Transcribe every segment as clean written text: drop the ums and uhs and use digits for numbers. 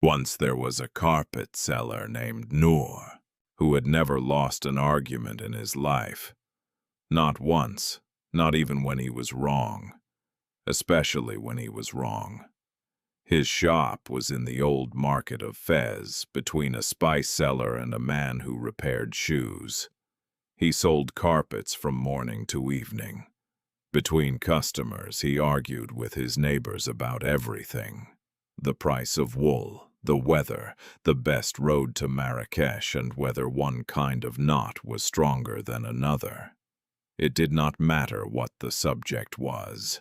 Once there was a carpet seller named Noor, who had never lost an argument in his life. Not once, not even when he was wrong, especially when he was wrong. His shop was in the old market of Fez, between a spice seller and a man who repaired shoes. He sold carpets from morning to evening. Between customers, he argued with his neighbors about everything: the price of wool, the weather, the best road to Marrakesh, and whether one kind of knot was stronger than another. It did not matter what the subject was.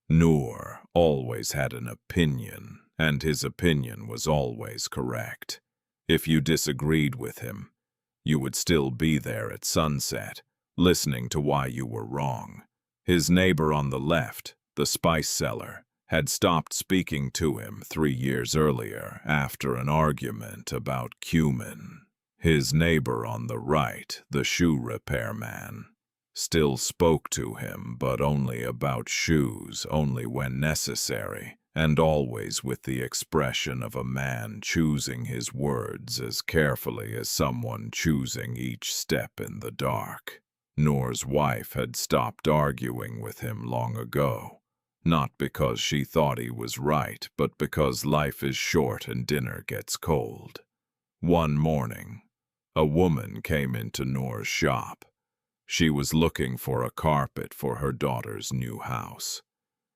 Noor always had an opinion, and his opinion was always correct. If you disagreed with him, you would still be there at sunset, listening to why you were wrong. His neighbor on the left, the spice seller, had stopped speaking to him 3 years earlier after an argument about cumin. His neighbor on the right, the shoe repairman, still spoke to him, but only about shoes, only when necessary, and always with the expression of a man choosing his words as carefully as someone choosing each step in the dark. Noor's wife had stopped arguing with him long ago, not because she thought he was right, but because life is short and dinner gets cold. One morning, a woman came into Noor's shop. She was looking for a carpet for her daughter's new house.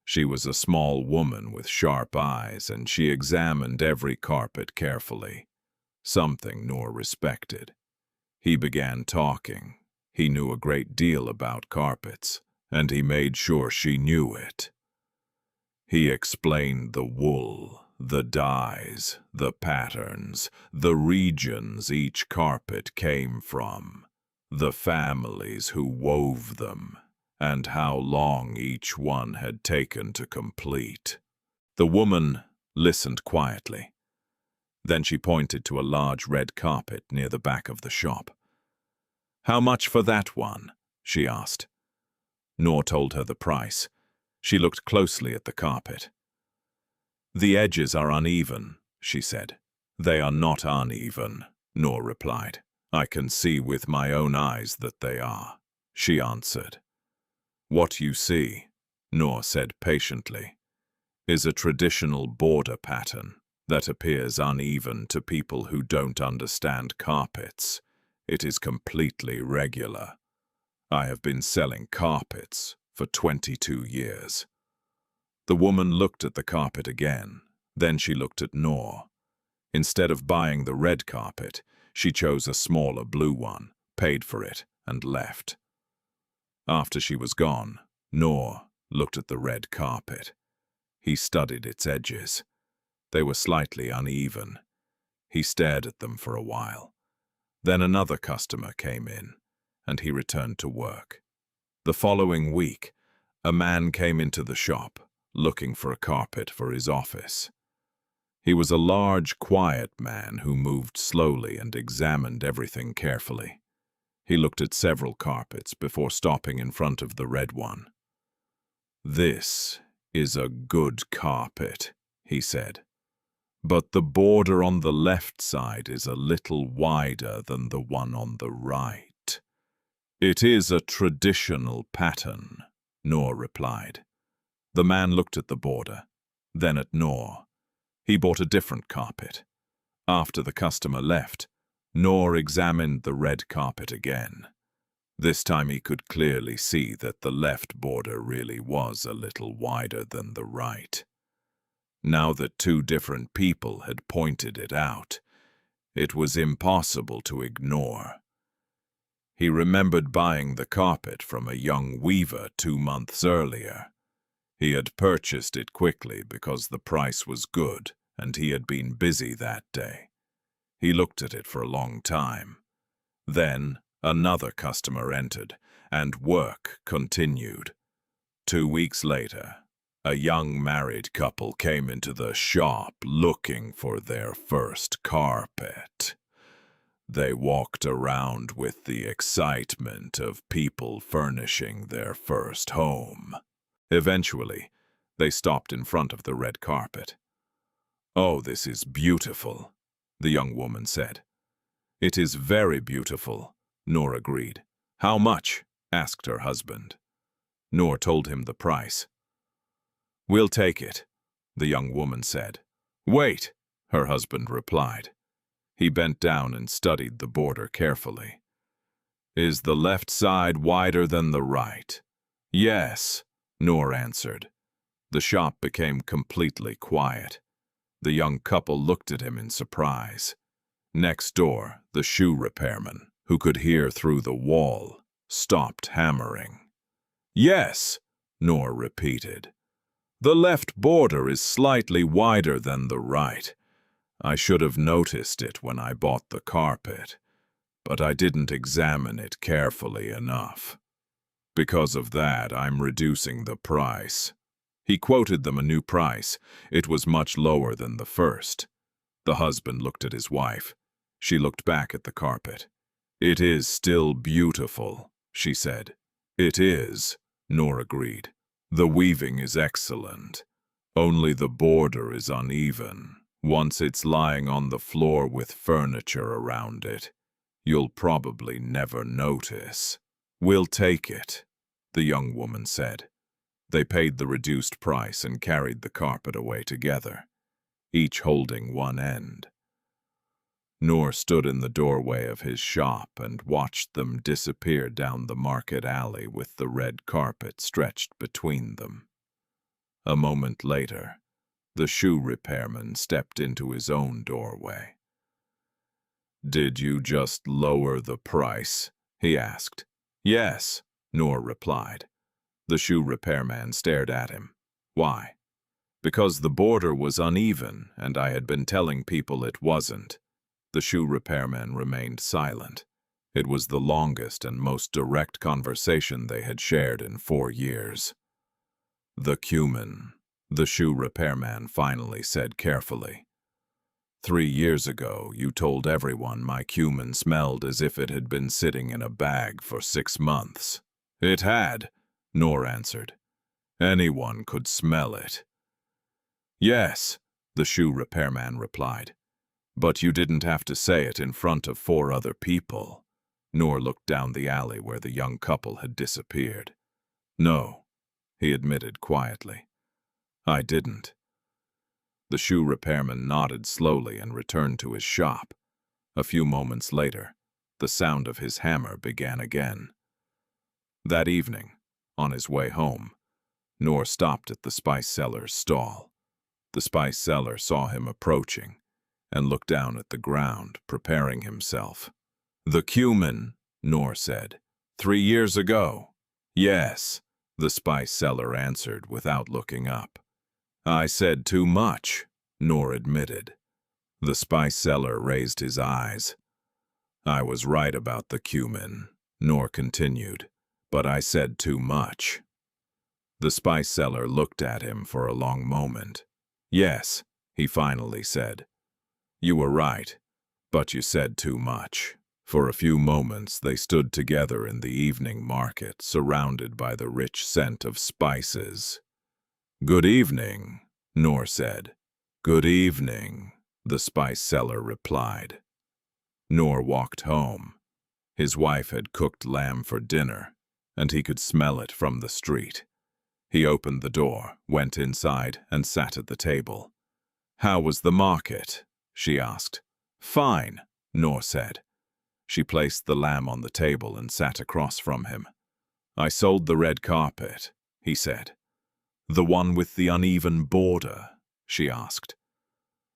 She was a small woman with sharp eyes, and she examined every carpet carefully, something Noor respected. He began talking. He knew a great deal about carpets, and he made sure she knew it. He explained the wool, the dyes, the patterns, the regions each carpet came from, the families who wove them, and how long each one had taken to complete. The woman listened quietly. Then she pointed to a large red carpet near the back of the shop. "How much for that one?" she asked. Noor told her the price. She looked closely at the carpet. "The edges are uneven," she said. "They are not uneven," Noor replied. "I can see with my own eyes that they are," she answered. "What you see," Noor said patiently, "is a traditional border pattern that appears uneven to people who don't understand carpets. It is completely regular. I have been selling carpets for 22 years. The woman looked at the carpet again. Then she looked at Noor. Instead of buying the red carpet, she chose a smaller blue one, paid for it, and left. After she was gone, Noor looked at the red carpet. He studied its edges. They were slightly uneven. He stared at them for a while. Then another customer came in, and he returned to work. The following week, a man came into the shop, looking for a carpet for his office. He was a large, quiet man who moved slowly and examined everything carefully. He looked at several carpets before stopping in front of the red one. "This is a good carpet," he said. "But the border on the left side is a little wider than the one on the right." "It is a traditional pattern," Noor replied. The man looked at the border, then at Noor. He bought a different carpet. After the customer left, Noor examined the red carpet again. This time he could clearly see that the left border really was a little wider than the right. Now that 2 different people had pointed it out, it was impossible to ignore. He remembered buying the carpet from a young weaver 2 months earlier. He had purchased it quickly because the price was good and he had been busy that day. He looked at it for a long time. Then another customer entered, and work continued. 2 weeks later, a young married couple came into the shop looking for their first carpet. They walked around with the excitement of people furnishing their first home. Eventually, they stopped in front of the red carpet. "Oh, this is beautiful," the young woman said. "It is very beautiful," Noor agreed. "How much?" asked her husband. Noor told him the price. "We'll take it," the young woman said. "Wait," her husband replied. He bent down and studied the border carefully. "Is the left side wider than the right?" "Yes," Noor answered. The shop became completely quiet. The young couple looked at him in surprise. Next door, the shoe repairman, who could hear through the wall, stopped hammering. "Yes," Noor repeated. "The left border is slightly wider than the right. I should have noticed it when I bought the carpet, but I didn't examine it carefully enough. Because of that, I'm reducing the price." He quoted them a new price. It was much lower than the first. The husband looked at his wife. She looked back at the carpet. "It is still beautiful," she said. "It is," Noor agreed. "The weaving is excellent. Only the border is uneven. Once it's lying on the floor with furniture around it, you'll probably never notice." "We'll take it," the young woman said. They paid the reduced price and carried the carpet away together, each holding one end. Noor stood in the doorway of his shop and watched them disappear down the market alley with the red carpet stretched between them. A moment later, the shoe repairman stepped into his own doorway. "Did you just lower the price?" he asked. "Yes," Noor replied. The shoe repairman stared at him. "Why?" "Because the border was uneven, and I had been telling people it wasn't." The shoe repairman remained silent. It was the longest and most direct conversation they had shared in 4 years. "The cumin," the shoe repairman finally said carefully. 3 years ago, you told everyone my cumin smelled as if it had been sitting in a bag for 6 months. "It had," Noor answered. "Anyone could smell it." "Yes," the shoe repairman replied. "But you didn't have to say it in front of 4 other people." Noor looked down the alley where the young couple had disappeared. "No," he admitted quietly. "I didn't." The shoe repairman nodded slowly and returned to his shop. A few moments later, the sound of his hammer began again. That evening, on his way home, Noor stopped at the spice seller's stall. The spice seller saw him approaching and looked down at the ground, preparing himself. "The cumin," Noor said. 3 years ago." "Yes," the spice seller answered without looking up. "I said too much," Noor admitted. The spice seller raised his eyes. "I was right about the cumin," Noor continued, "but I said too much." The spice seller looked at him for a long moment. "Yes," he finally said. "You were right, but you said too much." For a few moments they stood together in the evening market, surrounded by the rich scent of spices. "Good evening," Noor said. "Good evening," the spice seller replied. Noor walked home. His wife had cooked lamb for dinner, and he could smell it from the street. He opened the door, went inside, and sat at the table. "How was the market?" she asked. "Fine," Noor said. She placed the lamb on the table and sat across from him. "I sold the red carpet," he said. "The one with the uneven border?" she asked.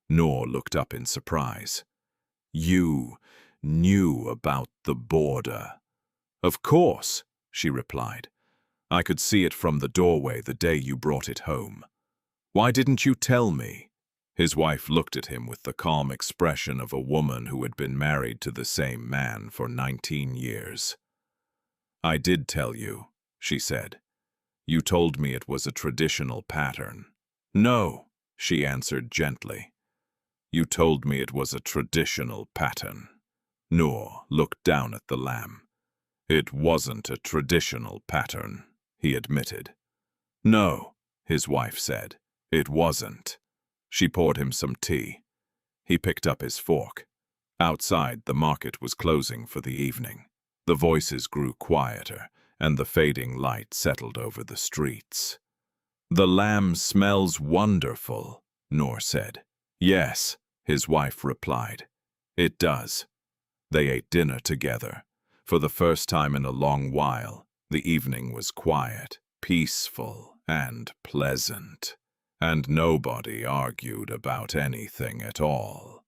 Noor looked up in surprise. "You knew about the border?" "Of course," she replied. "I could see it from the doorway the day you brought it home. Why didn't you tell me?" His wife looked at him with the calm expression of a woman who had been married to the same man for 19 years. "I did tell you," she said. "You told me it was a traditional pattern." "No," she answered gently. "You told me it was a traditional pattern." Noor looked down at the lamb. "It wasn't a traditional pattern," he admitted. "No," his wife said. "It wasn't." She poured him some tea. He picked up his fork. Outside, the market was closing for the evening. The voices grew quieter, and the fading light settled over the streets. "The lamb smells wonderful," Noor said. "Yes," his wife replied. "It does." They ate dinner together. For the first time in a long while, the evening was quiet, peaceful, and pleasant. And nobody argued about anything at all.